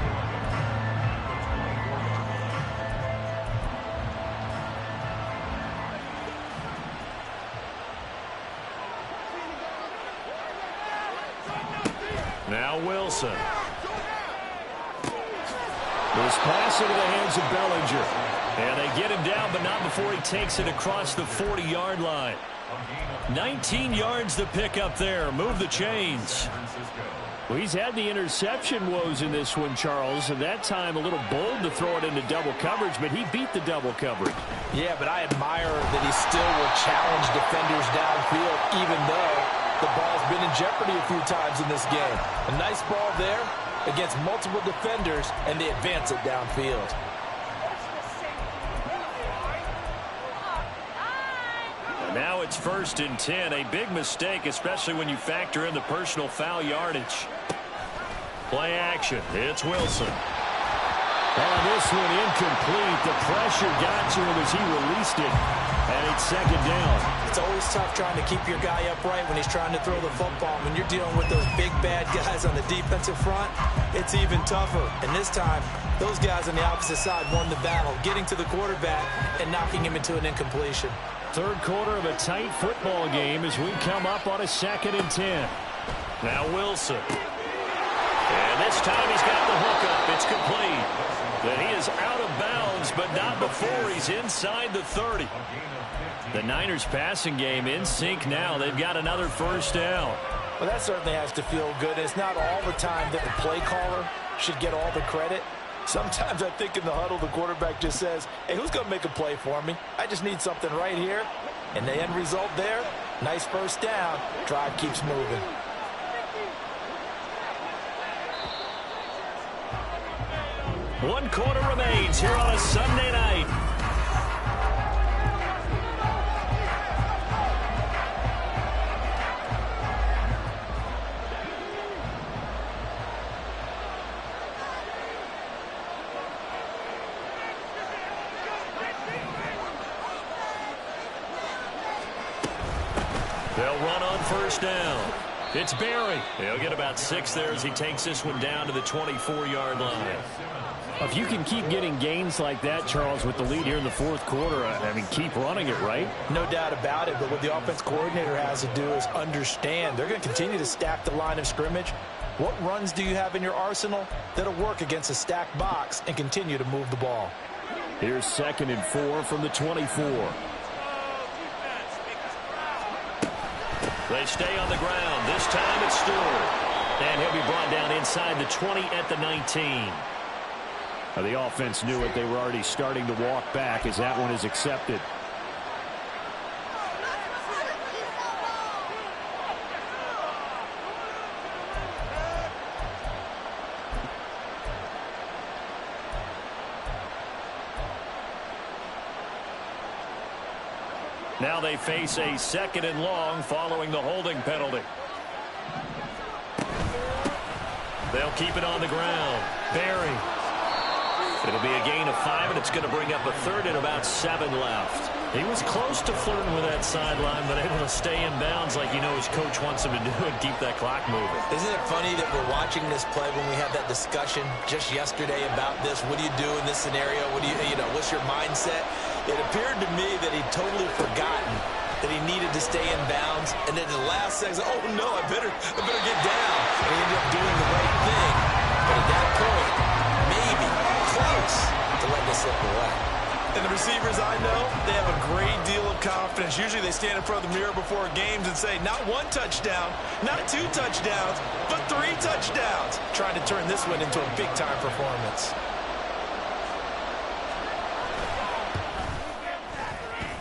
S2: Now Wilson. This pass into the hands of Bellinger. And they get him down, but not before he takes it across the 40-yard line. 19 yards to pick up there. Move the chains. Well, he's had the interception woes in this one, Charles. And that time a little bold to throw it into double coverage, but he beat the double coverage.
S3: Yeah, but I admire that he still will challenge defenders downfield, even though the ball's been in jeopardy a few times in this game. A nice ball there against multiple defenders, and they advance it downfield.
S2: And now it's 1st and 10. A big mistake, especially when you factor in the personal foul yardage. Play action. It's Wilson. And this one incomplete. The pressure got to him as he released it. And it's 2nd down.
S3: It's always tough trying to keep your guy upright when he's trying to throw the football. When you're dealing with those big, bad guys on the defensive front, it's even tougher. And this time, those guys on the opposite side won the battle, getting to the quarterback and knocking him into an incompletion.
S2: 3rd quarter of a tight football game as we come up on a 2nd and 10. Now Wilson. And this time he's got the hook up. It's complete. But he is out of bounds, but not before he's inside the 30. The Niners passing game in sync now. They've got another 1st down.
S3: Well, that certainly has to feel good. It's not all the time that the play caller should get all the credit. Sometimes I think in the huddle, the quarterback just says, hey, who's going to make a play for me? I just need something right here. And the end result there, nice 1st down. Drive keeps moving.
S2: One quarter remains here on a Sunday night. They'll run on 1st down. It's Barry. He'll get about 6 there as he takes this one down to the 24-yard line.
S6: If you can keep getting gains like that, Charles, with the lead here in the 4th quarter, I mean, keep running it, right?
S3: No doubt about it, but what the offense coordinator has to do is understand. They're going to continue to stack the line of scrimmage. What runs do you have in your arsenal that'll work against a stacked box and continue to move the ball?
S6: Here's 2nd and 4 from the 24.
S2: They stay on the ground. This time it's Stewart. And he'll be brought down inside the 20 at the 19.
S6: The offense knew it. They were already starting to walk back as that one is accepted.
S2: Now they face a 2nd and long following the holding penalty. They'll keep it on the ground. Barry. It'll be a gain of 5, and it's going to bring up a 3rd and about 7 left. He was close to flirting with that sideline, but able to stay in bounds like you know his coach wants him to do and keep that clock moving.
S3: Isn't it funny that we're watching this play when we had that discussion just yesterday about this? What do you do in this scenario? What do you know, what's your mindset? It appeared to me that he'd totally forgotten that he needed to stay in bounds, and then in the last second, oh no, I better get down. And he ended up doing the right thing. But at that point, maybe close to letting it slip away. And the receivers I know, they have a great deal of confidence. Usually they stand in front of the mirror before games and say, not 1 touchdown, not 2 touchdowns, but 3 touchdowns. Trying to turn this one into a big-time performance.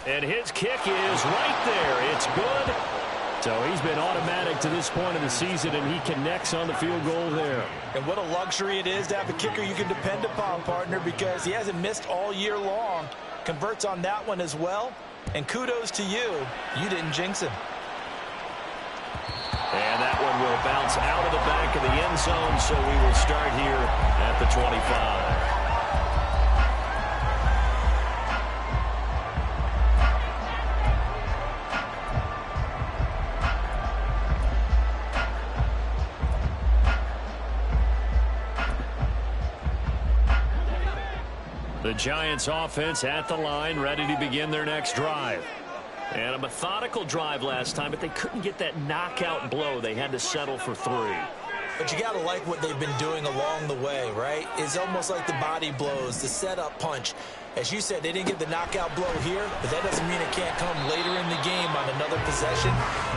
S2: And his kick is right there. It's good.
S6: So he's been automatic to this point of the season, and he connects on the field goal there.
S3: And what a luxury it is to have a kicker you can depend upon, partner, because he hasn't missed all year long. Converts on that one as well. And kudos to you. You didn't jinx him.
S2: bounce out of the back of the end zone, so we will start here at the 25. The Giants offense at the line, ready to begin their next drive. And a methodical drive last time, but they couldn't get that knockout blow. They had to settle for 3.
S3: But you got to like what they've been doing along the way, right? It's almost like the body blows, the setup punch. As you said, they didn't get the knockout blow here, but that doesn't mean it can't come later in the game on another possession.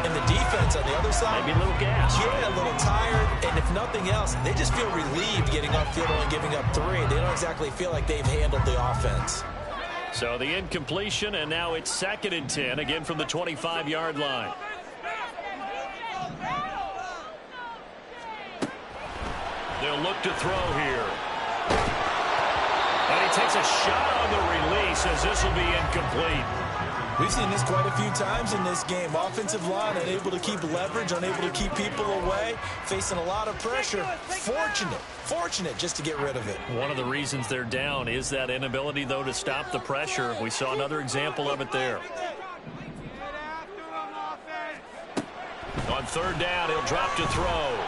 S3: And the defense on the other side,
S2: maybe a little gas.
S3: Yeah, a little tired. And if nothing else, they just feel relieved getting upfield and giving up 3. They don't exactly feel like they've handled the offense.
S2: So the incompletion, and now it's 2nd and 10, again from the 25-yard line. They'll look to throw here. And he takes a shot on the release as this will be incomplete.
S3: We've seen this quite a few times in this game. Offensive line unable to keep leverage, unable to keep people away, facing a lot of pressure. Fortunate just to get rid of it.
S2: One of the reasons they're down is that inability, though, to stop the pressure. We saw another example of it there. On 3rd down, he'll drop to throw.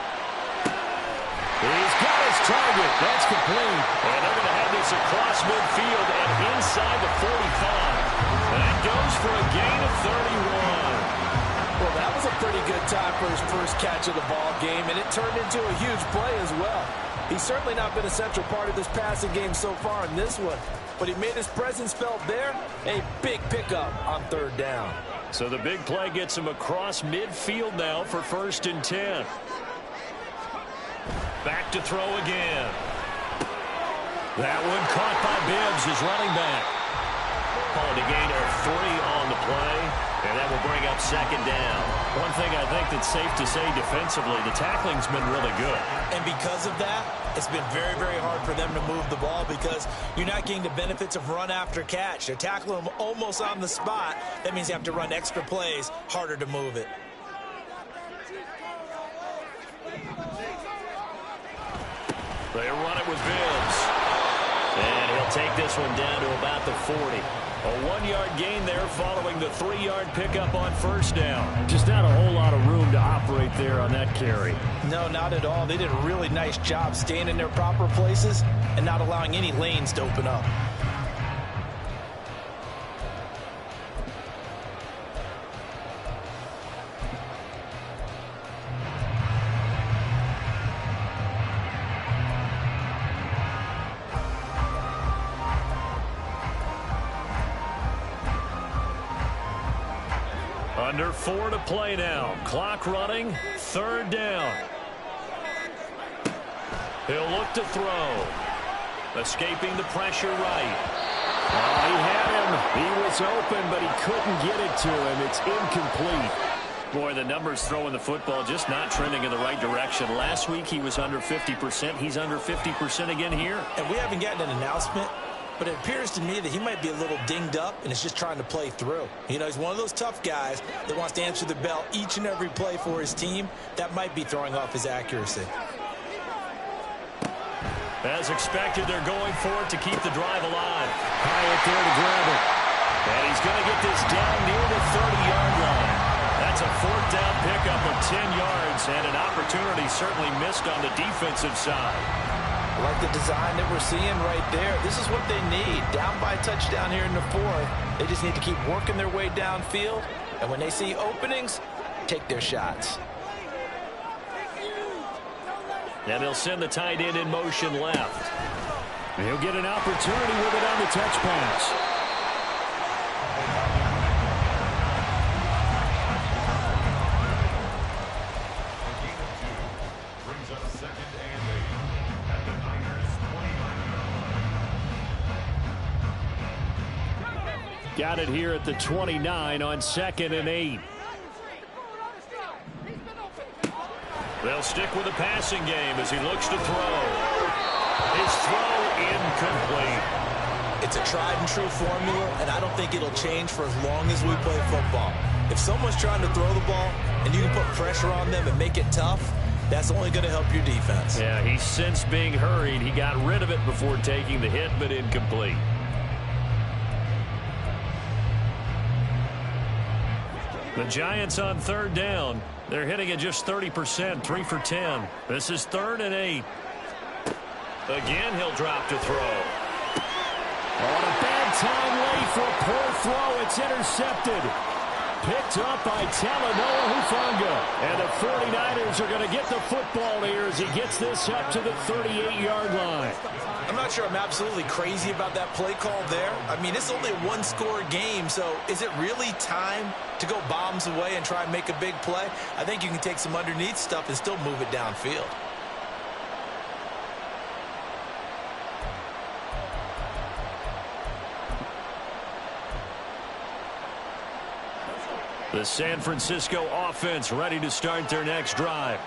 S2: He's got his target. That's complete. And they're going to have this across midfield and inside the 45. And that goes for a gain of 31.
S4: Well, that was a pretty good time for his first catch of the ball game, and it turned into a huge play as well. He's certainly not been a central part of this passing game so far in this one, but he made his presence felt there. A big pickup on 3rd down.
S2: So the big play gets him across midfield now for 1st and 10. Back to throw again. That one caught by Bibbs, his running back. Called a gain of 3 on the play, and that will bring up 2nd down. One thing I think that's safe to say defensively, the tackling's been really good.
S3: And because of that, it's been very, very hard for them to move the ball because you're not getting the benefits of run after catch. They're tackling them almost on the spot. That means you have to run extra plays, harder to move it.
S2: They run it with Bibbs. And he'll take this one down to about the 40. A 1-yard gain there following the 3-yard pickup on 1st down.
S6: Just not a whole lot of room to operate there on that carry.
S3: No, not at all. They did a really nice job staying in their proper places and not allowing any lanes to open up.
S2: Under 4 to play now. Clock running. 3rd down. He'll look to throw. Escaping the pressure right.
S6: Oh, he had him. He was open, but he couldn't get it to him. It's incomplete.
S2: Boy, the numbers throwing the football just not trending in the right direction. Last week he was under 50%. He's under 50% again here.
S3: And we haven't gotten an announcement, but it appears to me that he might be a little dinged up and is just trying to play through. You know, he's one of those tough guys that wants to answer the bell each and every play for his team. That might be throwing off his accuracy.
S2: As expected, they're going for it to keep the drive alive. Hyatt there to grab it. And he's going to get this down near the 30-yard line. That's a 4th down pickup of 10 yards, and an opportunity certainly missed on the defensive side.
S3: I like the design that we're seeing right there. This is what they need. Down by a touchdown here in the 4th. They just need to keep working their way downfield. And when they see openings, take their shots.
S2: And they'll send the tight end in motion left.
S6: And he'll get an opportunity with it on the touch pass.
S5: Brings up 2nd and 8 at the Niners 29.
S6: Got it here at the 29 on 2nd and 8.
S2: They'll stick with the passing game as he looks to throw. His throw incomplete.
S3: It's a tried and true formula, and I don't think it'll change for as long as we play football. If someone's trying to throw the ball and you can put pressure on them and make it tough, That's only going to help your defense.
S2: Yeah, he sensed being hurried. He got rid of it before taking the hit, but incomplete. The Giants on third down. They're hitting at just 30%, 3 for 10. This is 3rd and 8. Again, he'll drop to throw. On a bad time late for a poor throw. It's intercepted. Picked up by Talanoa Hufanga. And the 49ers are going to get the football here as he gets this up to the 38-yard line.
S3: I'm not sure I'm absolutely crazy about that play call there. I mean, it's only a one-score game, so is it really time to go bombs away and try and make a big play? I think you can take some underneath stuff and still move it downfield.
S2: The San Francisco offense ready to start their next drive.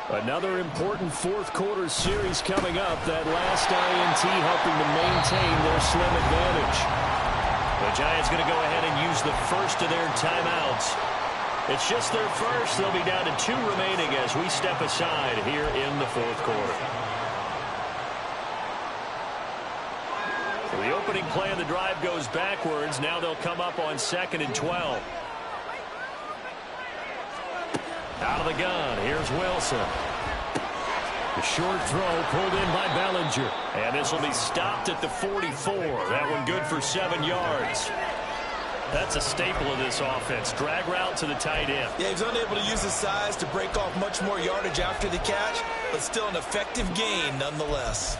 S2: Another important fourth-quarter series coming up. That last INT helping to maintain their slim advantage. The Giants going to go ahead and use the first of their timeouts. It's just their first. They'll be down to 2 remaining as we step aside here in the fourth quarter. So the opening play of the drive goes backwards. Now they'll come up on 2nd and 12. Out of the gun, here's Wilson. The short throw pulled in by Bellinger. And this will be stopped at the 44. That one good for 7 yards. That's a staple of this offense. Drag route to the tight end.
S3: Yeah, he's unable to use his size to break off much more yardage after the catch, but still an effective gain nonetheless.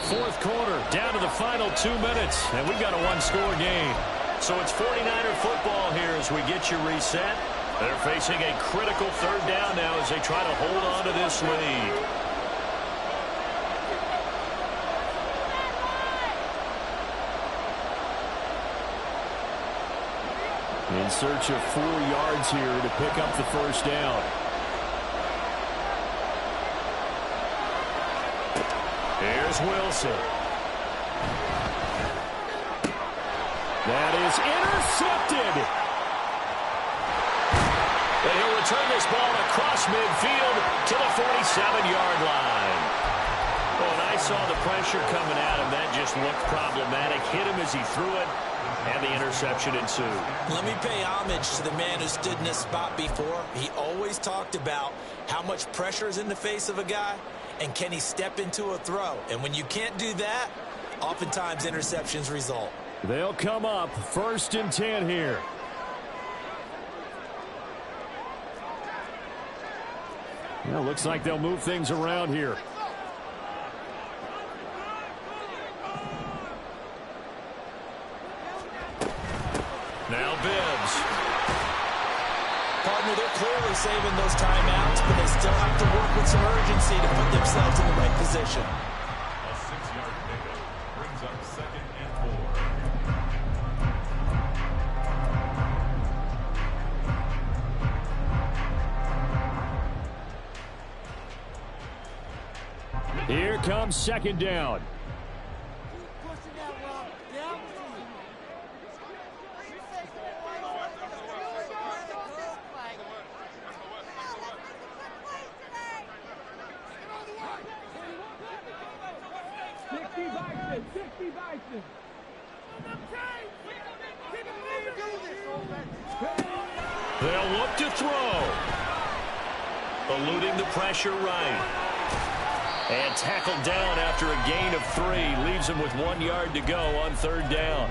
S2: Fourth quarter, down to the final 2 minutes, and we've got a one-score game. So it's 49er football here as we get you reset. They're facing a critical 3rd down now as they try to hold on to this lead. In search of 4 yards here to pick up the first down. Here's Wilson. That is intercepted. And he'll return this ball across midfield to the 47-yard line. Oh, and I saw the pressure coming at him. That just looked problematic. Hit him as he threw it, and the interception ensued.
S3: Let me pay homage to the man who stood in this spot before. He always talked about how much pressure is in the face of a guy, and can he step into a throw. And when you can't do that, oftentimes interceptions result.
S2: They'll come up 1st and 10 here. Well, looks like they'll move things around here. Now Bibbs.
S3: Partner, they're clearly saving those timeouts, but they still have to work with some urgency to put themselves in the right position.
S5: A 6-yard pickup brings up 2nd and 4.
S2: Here comes 2nd down. They'll look to throw. Eluding the pressure right. And tackled down after a gain of 3. Leaves him with 1 yard to go on 3rd down.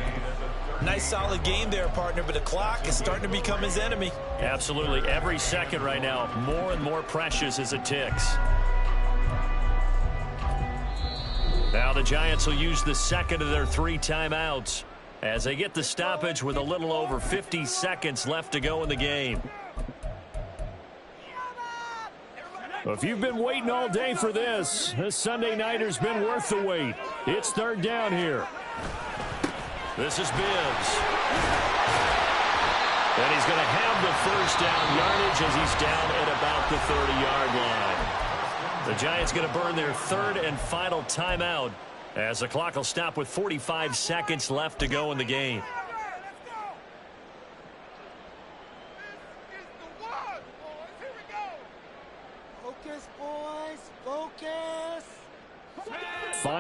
S3: Nice solid game there, partner, but the clock is starting to become his enemy.
S2: Absolutely. Every second right now, more and more precious as it ticks. Now the Giants will use the 2nd of their 3 timeouts as they get the stoppage with a little over 50 seconds left to go in the game. If you've been waiting all day for this Sunday nighter's been worth the wait. It's 3rd down here. This is Bibbs. And he's going to have the first down yardage as he's down at about the 30-yard line. The Giants going to burn their 3rd and final timeout as the clock will stop with 45 seconds left to go in the game.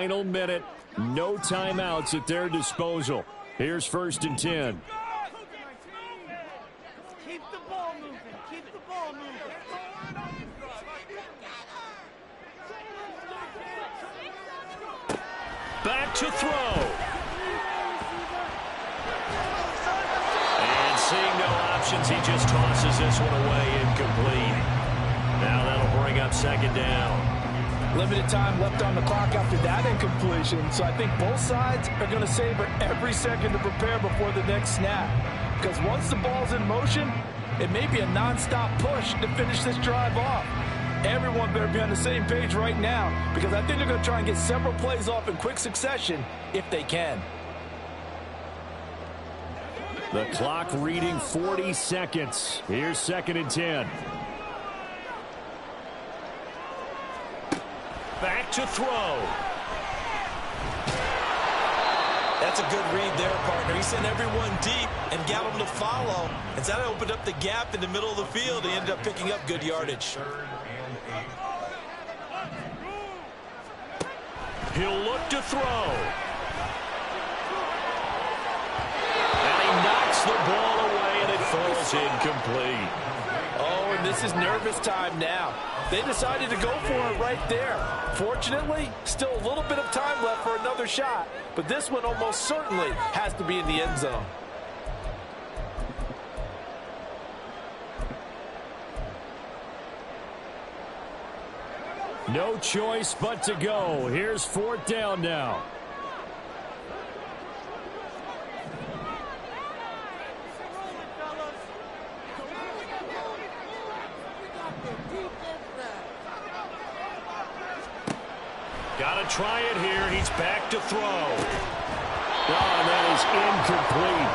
S2: final minute. No timeouts at their disposal. Here's 1st and 10.
S7: Keep the ball moving. Keep the ball moving.
S2: Back to throw. And seeing no options, he just tosses this one away, incomplete. Now that'll bring up 2nd down.
S4: Limited time left on the clock after that incompletion, so I think both sides are going to savor every second to prepare before the next snap. Because once the ball's in motion, it may be a nonstop push to finish this drive off. Everyone better be on the same page right now, because I think they're going to try and get several plays off in quick succession if they can.
S2: The clock reading 40 seconds. Here's 2nd and 10. Back to throw.
S3: That's a good read there, partner. He sent everyone deep and got them to follow. And that opened up the gap in the middle of the field. He ended up picking up good yardage.
S2: He'll look to throw. And he knocks the ball away, and it falls incomplete.
S4: Oh, and this is nervous time now. They decided to go for it right there. Fortunately, still a little bit of time left for another shot, but this one almost certainly has to be in the end zone.
S2: No choice but to go. Here's 4th down now. Got to try it here. He's back to throw. Oh, that is incomplete.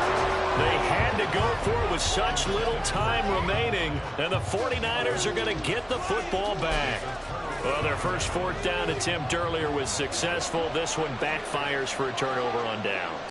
S2: They had to go for it with such little time remaining, and the 49ers are going to get the football back. Well, their first 4th down attempt earlier was successful. This one backfires for a turnover on down.